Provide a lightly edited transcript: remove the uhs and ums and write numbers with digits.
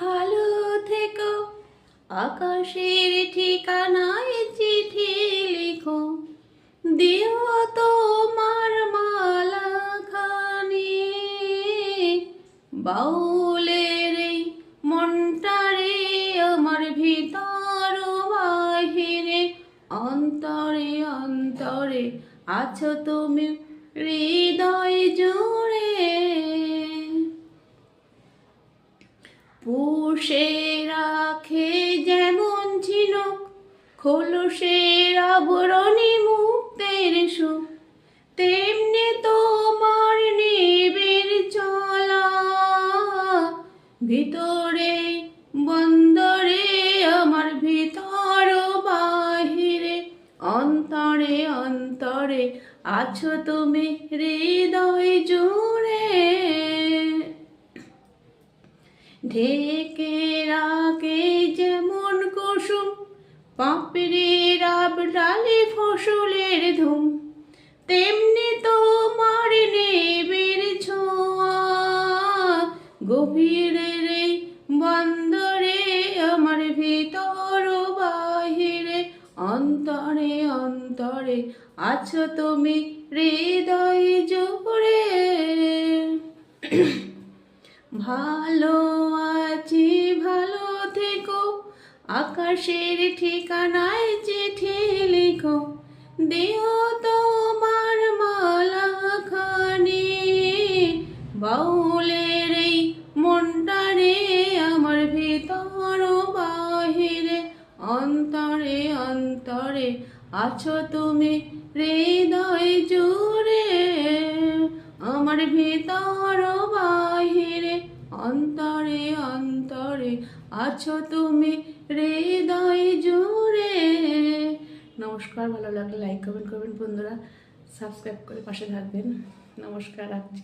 ভালো থেকো, আকাশের ঠিকানায় চিঠি লিখো, দিও তোমার মালা খানি। বাউলের এই মনটারে আমার ভিতর বাহিরে, অন্তরে অন্তরে আছো তুমি হৃদয় জুড়ে। পুষে রাখে যেমন ঝিনুক খোলসের আবরণী মুক্তের সুখ, তেমনি তোমার নিবিড় চলা ভিতরে বন্দরে আমার ভিতর বাহিরে, অন্তরে অন্তরে আছো তুমি হৃদয় জুড়ে। ঢেকে রাখে যেমন কুসুম পাপড়ির আবডালে ফসলের ধুম, তেমনি তোমার নিবিড় ছোঁয়া গভীরের এই বন্দরে আমার ভিতর বাহিরে, অন্তরে অন্তরে আছো তুমি হৃদয় জুড়ে। ভালো আছি ভালো থেকো, আকাশের ঠিকানায় চিঠি লিখো, দিও তোমার মালা খানি। বাউলের এই মনটারে আমার ভিতর বাহিরে, অন্তরে অন্তরে আছো তুমি হৃদয় জুড়ে। আমার ভিতর বাহিরে, অন্তরে অন্তরে আছো তুমি হৃদয় জুড়ে। নমস্কার, ভালো লাগলে লাইক কমেন্ট করবেন বন্ধুরা, সাবস্ক্রাইব করে পাশে থাকবেন। নমস্কার, রাখছি।